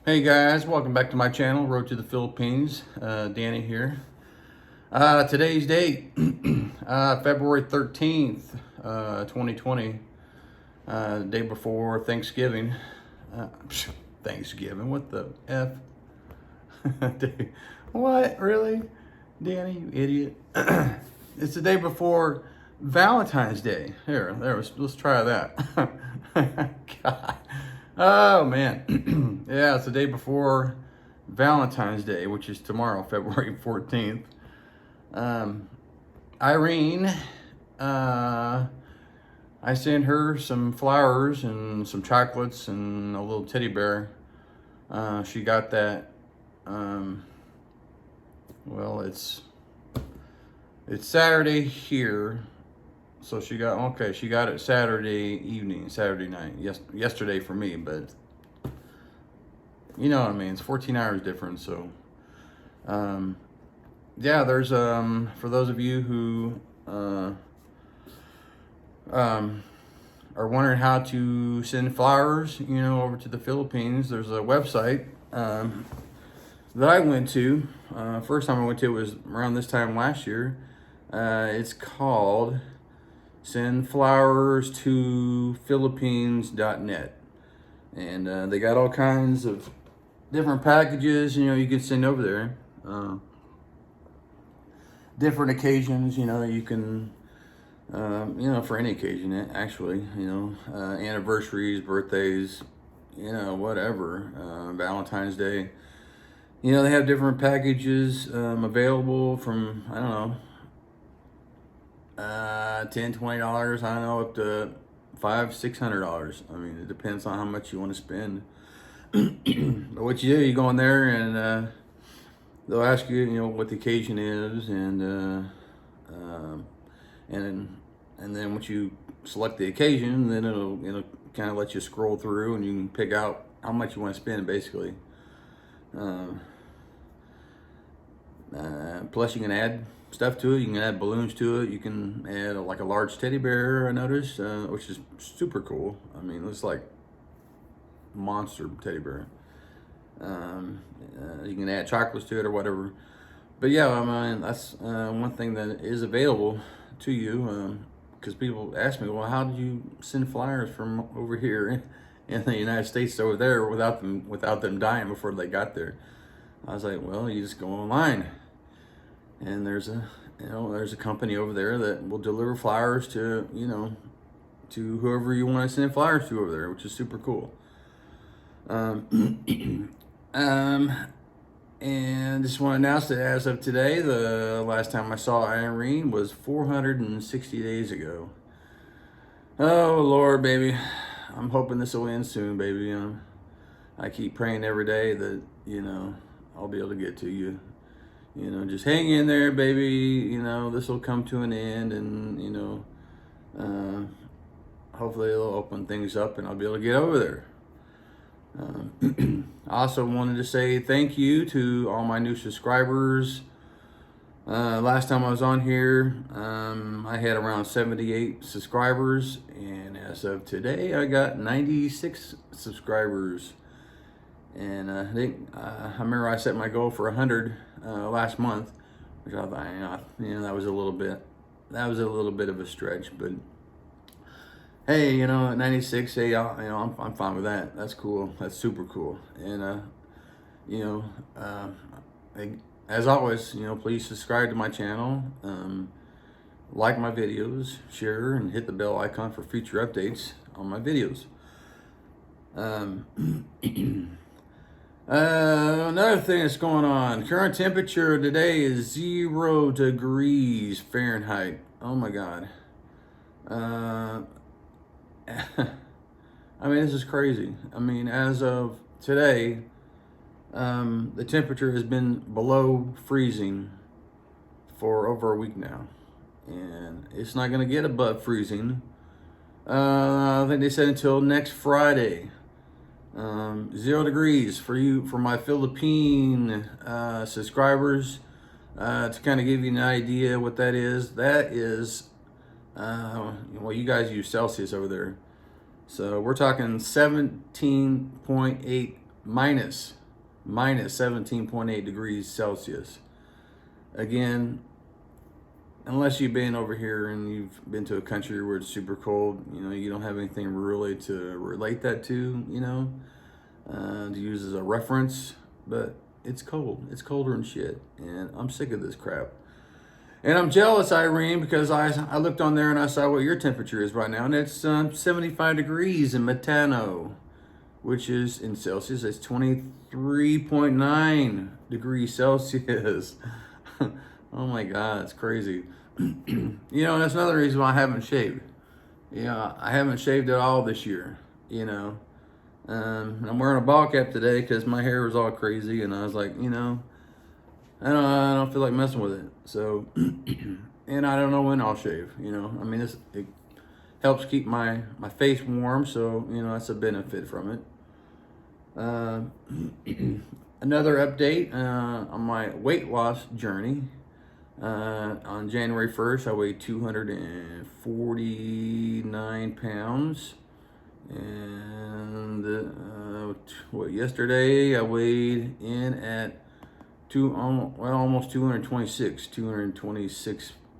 Hey guys, welcome back to my channel, Road to the Philippines. Danny here. Today's date, February 13th, 2020, the day before Thanksgiving. Thanksgiving, what the F? What, really? Danny, you idiot. It's the day before Valentine's Day. Let's try that. God. Oh man, yeah, it's the day before Valentine's Day, which is tomorrow, February 14th. Irene, I sent her some flowers and some chocolates and a little teddy bear. She got that. Well, it's Saturday here, so she got it Saturday evening, Saturday night. Yesterday for me, but you know what I mean. It's 14 hours difference. So, yeah. There's for those of you who are wondering how to send flowers, over to the Philippines, there's a website that I went to. First time I went to was around this time last year. It's called sendflowerstophilippines.net, and they got all kinds of different packages you can send over there. Different occasions, you can for any occasion actually, anniversaries, birthdays, whatever, Valentine's Day, they have different packages available from, I don't know, $10, $20, I don't know, up to $500, $600. I mean, it depends on how much you want to spend. But what you do, you go in there and they'll ask you, what the occasion is, and then once you select the occasion, then it'll kind of let you scroll through, and you can pick out how much you want to spend, basically. Plus, you can add stuff to it. You can add balloons to it. You can add like a large teddy bear, I noticed, which is super cool. I mean, it's like monster teddy bear. You can add chocolates to it or whatever. But yeah, I mean, that's one thing that is available to you, because people ask me, well, how did you send flyers from over here in the United States to over there without them dying before they got there? I was like, well, you just go online, and there's a company over there that will deliver flowers to whoever you want to send flowers to over there, which is super cool. And just want to announce that as of today, the last time I saw Irene was 460 days ago. Oh Lord, baby, I'm hoping this will end soon, baby. I keep praying every day that I'll be able to get to you. Just hang in there, baby. This will come to an end, and hopefully it'll open things up, and I'll be able to get over there. I also wanted to say thank you to all my new subscribers. Last time I was on here, I had around 78 subscribers, and as of today, I got 96 subscribers. And I think I remember I set my goal for 100 last month, which I thought, that was a little bit of a stretch, but hey, at 96, hey, I'm fine with that. That's cool. That's super cool. And as always, please subscribe to my channel, like my videos, share, and hit the bell icon for future updates on my videos. Another thing that's going on. Current temperature today is 0 degrees Fahrenheit. Oh my God. I mean, this is crazy. I mean, as of today, the temperature has been below freezing for over a week now, and it's not going to get above freezing. I think they said until next Friday. 0 degrees for my Philippine subscribers. To kind of give you an idea what that is. That is, you guys use Celsius over there. So we're talking 17.8 minus minus 17.8 degrees Celsius. Again, unless you've been over here and you've been to a country where it's super cold, you don't have anything really to relate that to, to use as a reference. But it's cold. It's colder than shit. And I'm sick of this crap. And I'm jealous, Irene, because I looked on there and I saw what your temperature is right now. And it's 75 degrees in Matano, which is in Celsius. It's 23.9 degrees Celsius. Oh my God, it's crazy. And that's another reason why I haven't shaved. I haven't shaved at all this year, I'm wearing a ball cap today because my hair was all crazy, and I was like, I don't feel like messing with it. So, and I don't know when I'll shave. It helps keep my face warm, so that's a benefit from it. Another update on my weight loss journey. On January 1st, I weighed 249 pounds. And yesterday I weighed in at almost 226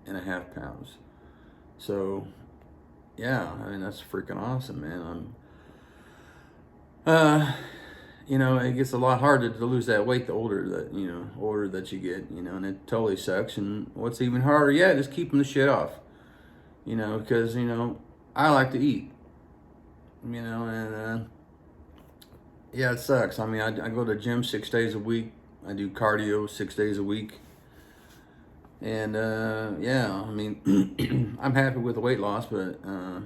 and a half pounds. So yeah, that's freaking awesome, man. It gets a lot harder to lose that weight the older that you get, and it totally sucks. And what's even harder yet is keeping the shit off, because I like to eat, and yeah, it sucks. I go to the gym 6 days a week. I do cardio 6 days a week. And yeah, I'm happy with the weight loss, but I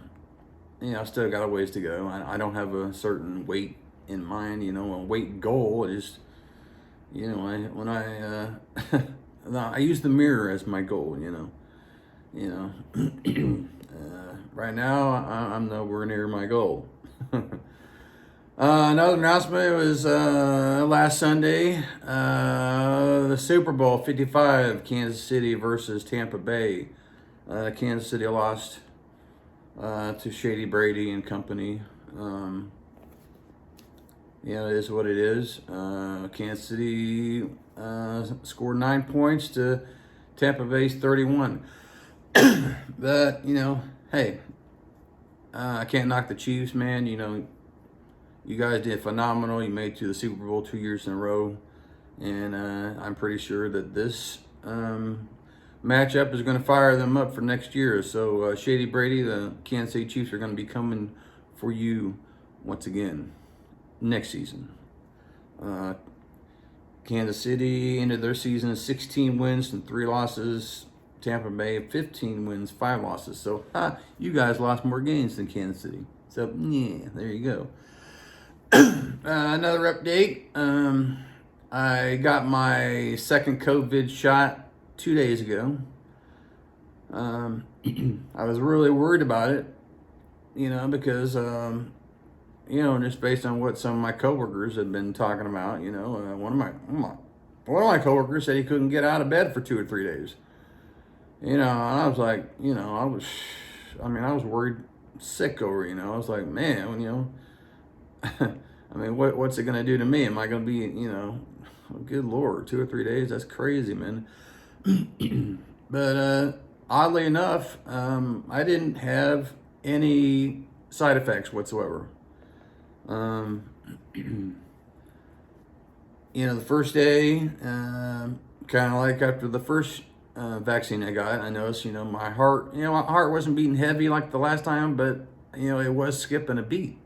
still got a ways to go. I don't have a certain weight in mind, a weight goal. Is I use the mirror as my goal, right now I'm nowhere near my goal. Another announcement was last Sunday, the Super Bowl 55, Kansas City versus Tampa Bay. Kansas City lost to Shady Brady and company. It is what it is. Kansas City scored 9 points to Tampa Bay's 31. But, hey, I can't knock the Chiefs, man. You guys did phenomenal. You made it to the Super Bowl 2 years in a row. And I'm pretty sure that this matchup is going to fire them up for next year. So Shady Brady, the Kansas City Chiefs are going to be coming for you once again next season. Kansas City ended their season 16 wins and 3 losses. Tampa Bay 15 wins, 5 losses. So you guys lost more games than Kansas City. So yeah, there you go. Another update. I got my second COVID shot 2 days ago. I was really worried about it, because just based on what some of my coworkers had been talking about, one of my coworkers said he couldn't get out of bed for 2 or 3 days. And I was like, I was worried sick over, I was like, man, what's it gonna do to me? Am I gonna be, good Lord, 2 or 3 days? That's crazy, man. But oddly enough, I didn't have any side effects whatsoever. The first day, kind of like after the first vaccine I got, I noticed, my heart wasn't beating heavy like the last time, but, it was skipping a beat.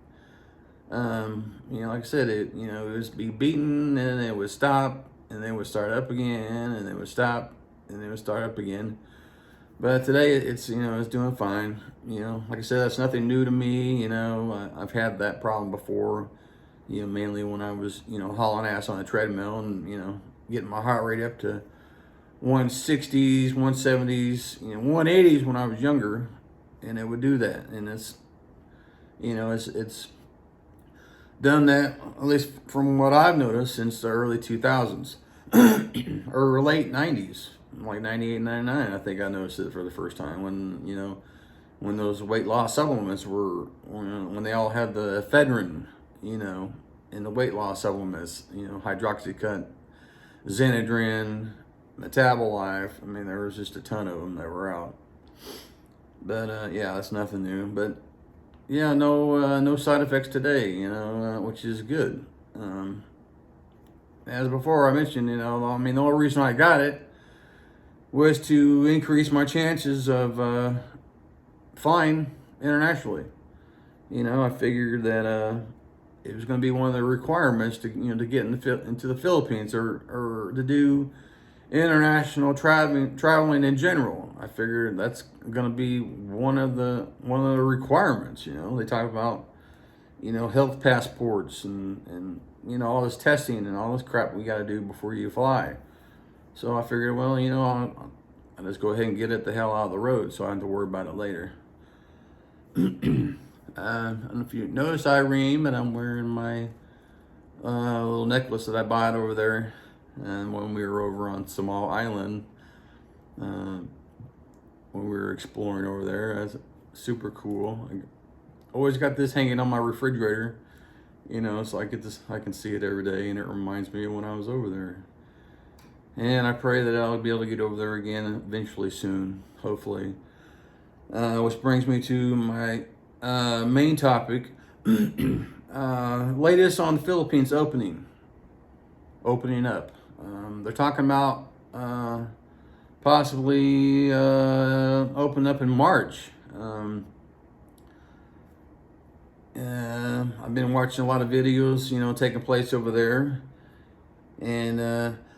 Like I said, it would be beaten and it would stop and then it would start up again and it would stop and it would start up again. But today it's doing fine. Like I said, that's nothing new to me. I've had that problem before, mainly when I was, hauling ass on a treadmill and, getting my heart rate up to 160s, 170s, 180s when I was younger, and it would do that. And it's done that, at least from what I've noticed, since the early 2000s or late 90s, like 98, 99. I think I noticed it for the first time when those weight loss supplements were, when they all had the ephedrine, in the weight loss supplements, hydroxycut, Xanadrin, Metabolife. I mean, there was just a ton of them that were out. But yeah, that's nothing new. But yeah, no side effects today, which is good. As before I mentioned, I mean, the only reason I got it was to increase my chances of flying internationally. I figured that it was going to be one of the requirements to to get into the Philippines, or to do international traveling in general. I figured that's going to be one of the requirements. They talk about health passports and all this testing and all this crap we got to do before you fly. So I figured, well, I'll just go ahead and get it the hell out of the road, so I don't have to worry about it later. I don't know if you noticed, Irene, but I'm wearing my little necklace that I bought over there, and when we were over on Samal Island, when we were exploring over there. That's super cool. I always got this hanging on my refrigerator, so I can see it every day, and it reminds me of when I was over there. And I pray that I'll be able to get over there again eventually soon, hopefully. Which brings me to my main topic. Latest on the Philippines opening up. They're talking about possibly open up in March. I've been watching a lot of videos, taking place over there, and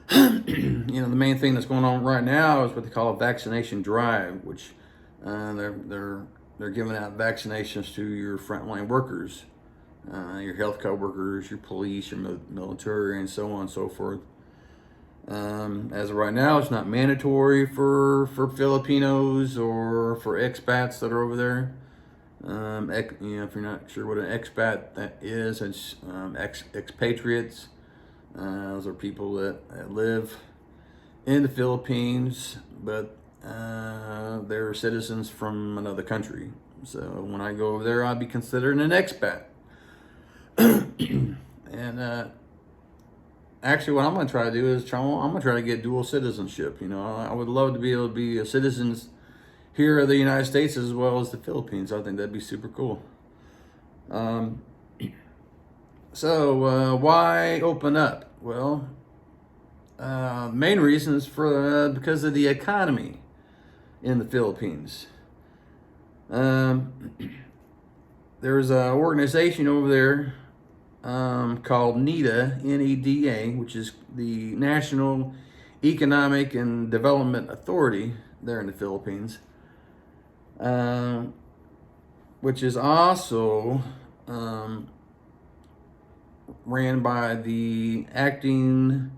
the main thing that's going on right now is what they call a vaccination drive, which they're giving out vaccinations to your frontline workers, your healthcare workers, your police, your military, and so on and so forth. As of right now, it's not mandatory for Filipinos or for expats that are over there. If you're not sure what an expat that is, it's expatriates. Those are people that live in the Philippines, but they're citizens from another country. So when I go over there, I'll be considered an expat. And actually, what I'm going to try to do is I'm going to try to get dual citizenship. I would love to be able to be a citizen here of the United States as well as the Philippines. I think that'd be super cool. So why open up? Well, main reason is because of the economy in the Philippines. There's an organization over there called NEDA, N-E-D-A, which is the National Economic and Development Authority there in the Philippines, which is also ran by the acting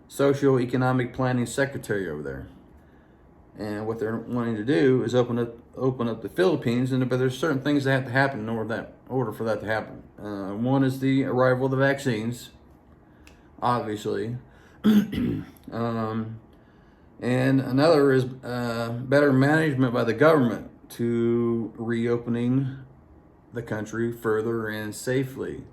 socioeconomic planning secretary over there. And what they're wanting to do is open up the Philippines, but there's certain things that have to happen in order for that to happen. One is the arrival of the vaccines, obviously. And another is better management by the government to reopening the country further and safely.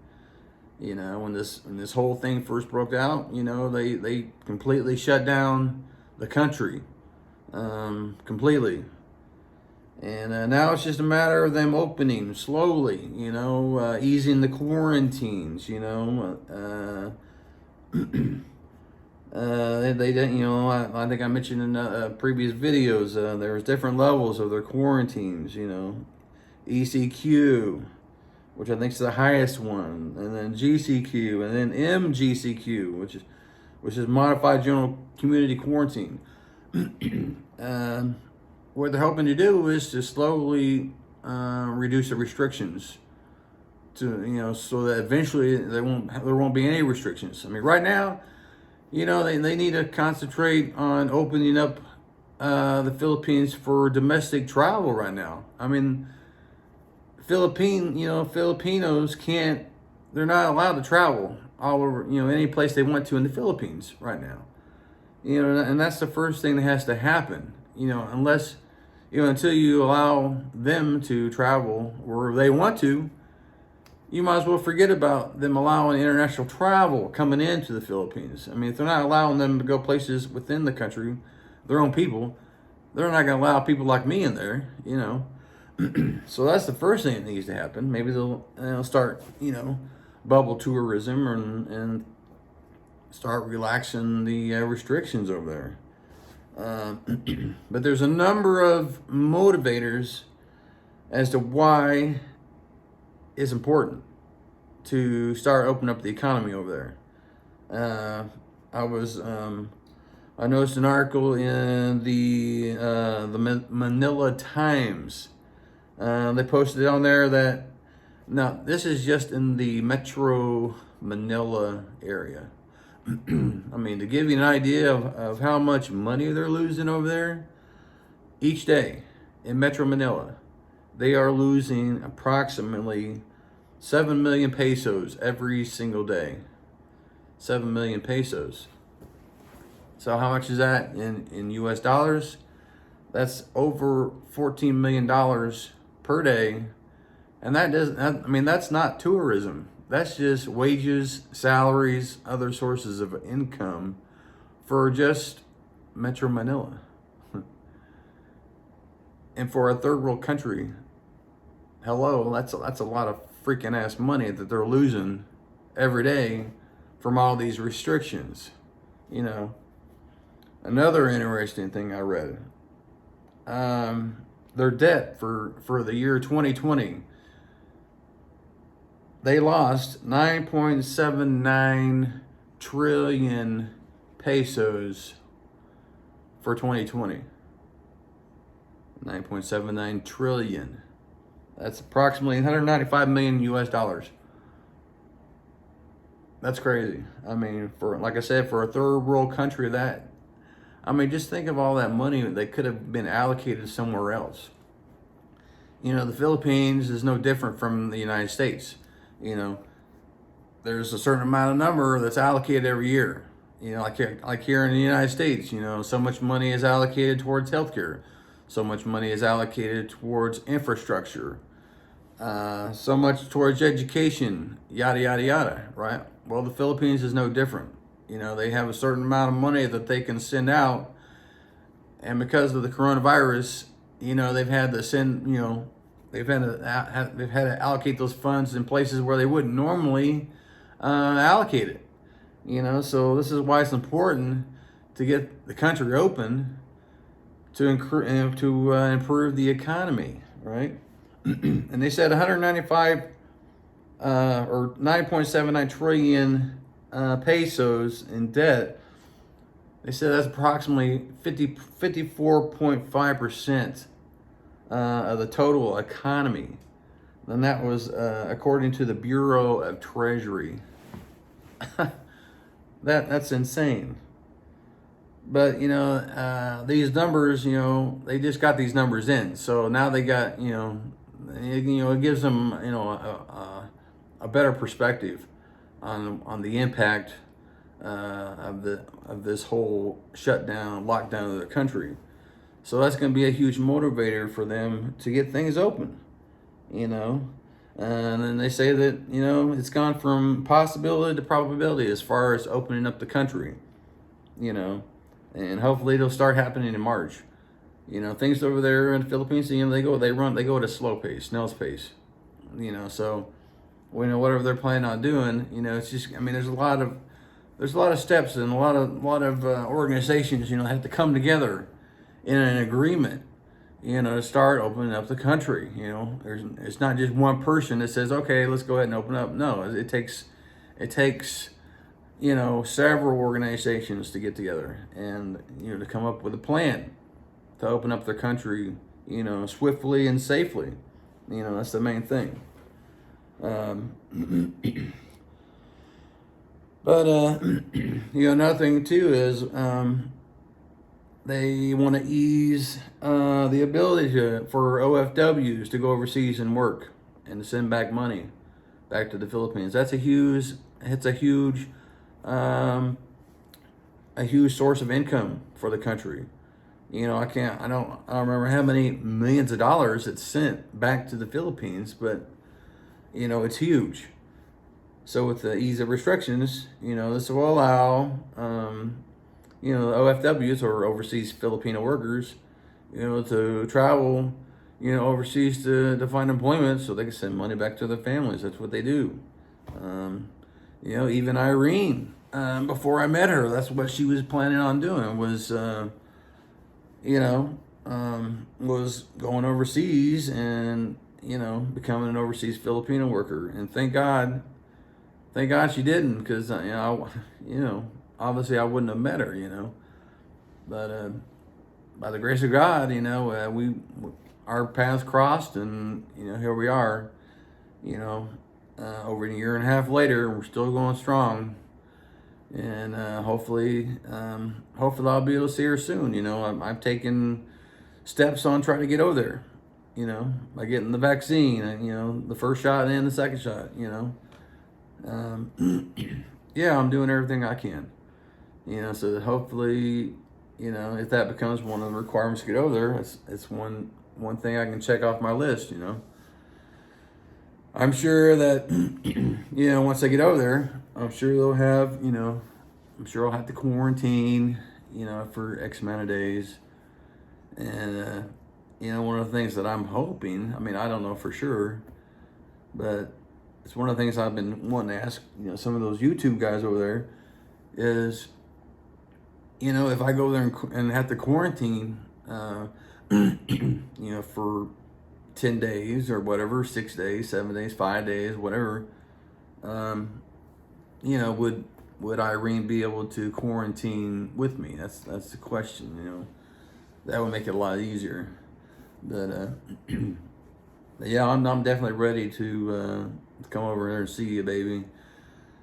When this whole thing first broke out, they completely shut down the country, completely. And now it's just a matter of them opening slowly, easing the quarantines, they didn't, I think I mentioned in previous videos, there was different levels of their quarantines, ECQ, which I think is the highest one, and then GCQ, and then MGCQ, which is modified general community quarantine. What they're hoping to do is to slowly reduce the restrictions to, so that eventually there won't be any restrictions. I mean, right now, they need to concentrate on opening up the Philippines for domestic travel right now. I mean, Filipinos they're not allowed to travel all over, any place they want to in the Philippines right now. And that's the first thing that has to happen, unless, until you allow them to travel where they want to, you might as well forget about them allowing international travel coming into the Philippines. I mean, if they're not allowing them to go places within the country, their own people, they're not going to allow people like me in there, you know. So that's the first thing that needs to happen. Maybe they'll start, you know, bubble tourism and start relaxing the restrictions over there. But there's a number of motivators as to why it's important to start opening up the economy over there. I noticed an article in the Manila Times. They posted on there that now this is just in the Metro Manila area. I mean, to give you an idea of how much money they're losing over there, each day in Metro Manila, they are losing approximately 7 million pesos every single day. 7 million pesos. So how much is that in US dollars? That's over $14 million per day. And that's not tourism. That's just wages, salaries, other sources of income for just Metro Manila. And for a third world country, hello, that's a lot of freaking ass money that they're losing every day from all these restrictions. You know, another interesting thing I read, their debt for the year 2020, they lost 9.79 trillion pesos for 2020. 9.79 trillion. That's approximately 195 million US dollars. That's crazy. I mean, like I said, for a third world country, just think of all that money that could have been allocated somewhere else. You know, the Philippines is no different from the United States. You know, there's a certain amount of number that's allocated every year. You know, like here in the United States, you know, so much money is allocated towards healthcare. So much money is allocated towards infrastructure. So much towards education, yada, yada, yada, right? Well, the Philippines is no different. You know, they have a certain amount of money that they can send out. And because of the coronavirus, you know, they've had to send, you know, they've had to allocate those funds in places where they wouldn't normally allocate it. You know, so this is why it's important to get the country open to improve the economy, right? And they said 195 or 9.79 trillion pesos in debt. They said that's approximately 54.5% of the total economy. And that was according to the Bureau of Treasury. That's insane. But, you know, these numbers, you know, they just got these numbers in. So now they got, it gives them, you know, a better perspective on the impact of this whole shutdown, lockdown of the country. So that's going to be a huge motivator for them to get things open, you know. And then they say that, you know, it's gone from possibility to probability as far as opening up the country, you know. And hopefully it'll start happening in March. You know, things over there in the Philippines, you know, they go at a slow pace, snail's pace. You know, so we know whatever they're planning on doing, you know, it's just, I mean, there's a lot of steps and a lot of organizations, you know, have to come together in an agreement, you know, to start opening up the country. You know, it's not just one person that says, okay, let's go ahead and open up. No, it takes, you know, several organizations to get together and, you know, to come up with a plan to open up their country, you know, swiftly and safely. You know, that's the main thing. But, you know, another thing too is they want to ease the ability for OFWs to go overseas and work and to send back money back to the Philippines. It's a huge source of income for the country. You know, I don't remember how many millions of dollars it's sent back to the Philippines, but it's huge. So with the ease of restrictions, this will allow, the OFWs, or overseas Filipino workers, to travel, overseas to find employment so they can send money back to their families. That's what they do. Even Irene, before I met her, that's what she was planning on doing, was going overseas and, becoming an overseas Filipino worker. And thank God she didn't, because, obviously I wouldn't have met her, but by the grace of God, our paths crossed, and, here we are, over a year and a half later, we're still going strong. And hopefully I'll be able to see her soon. I've taken steps on trying to get over there, by getting the vaccine, and, the first shot and the second shot, yeah, I'm doing everything I can, so that hopefully, if that becomes one of the requirements to get over there, it's one thing I can check off my list, I'm sure that, once I get over there, I'm sure they'll have, I'm sure I'll have to quarantine, for X amount of days. And, one of the things that I'm hoping, I don't know for sure, but it's one of the things I've been wanting to ask, some of those YouTube guys over there is, if I go there and have to quarantine, for 10 days or whatever, 6 days, 7 days, 5 days, whatever, would Irene be able to quarantine with me? That's the question, That would make it a lot easier. But, but yeah, I'm definitely ready to come over there and see you, baby.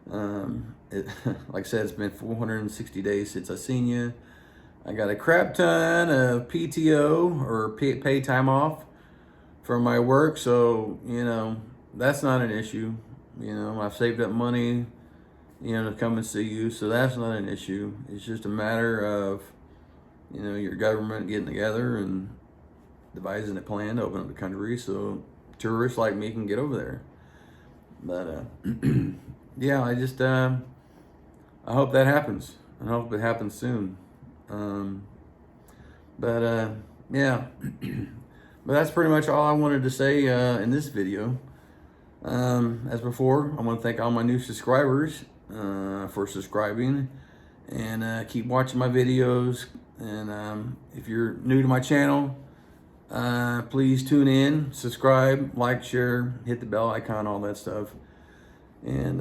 Like I said, it's been 460 days since I seen you. I got a crap ton of PTO, or pay time off, from my work, so that's not an issue. I've saved up money, to come and see you, so that's not an issue. It's just a matter of, your government getting together and devising a plan to open up the country so tourists like me can get over there. But yeah, I just I hope that happens. I hope it happens soon. But yeah. But that's pretty much all I wanted to say in this video. As before, I want to thank all my new subscribers for subscribing, and keep watching my videos. And if you're new to my channel, please tune in, subscribe, like, share, hit the bell icon, all that stuff. And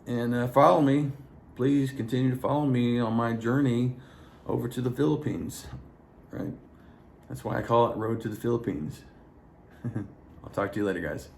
and follow me. Please continue to follow me on my journey over to the Philippines. Right? That's why I call it Road to the Philippines. I'll talk to you later, guys.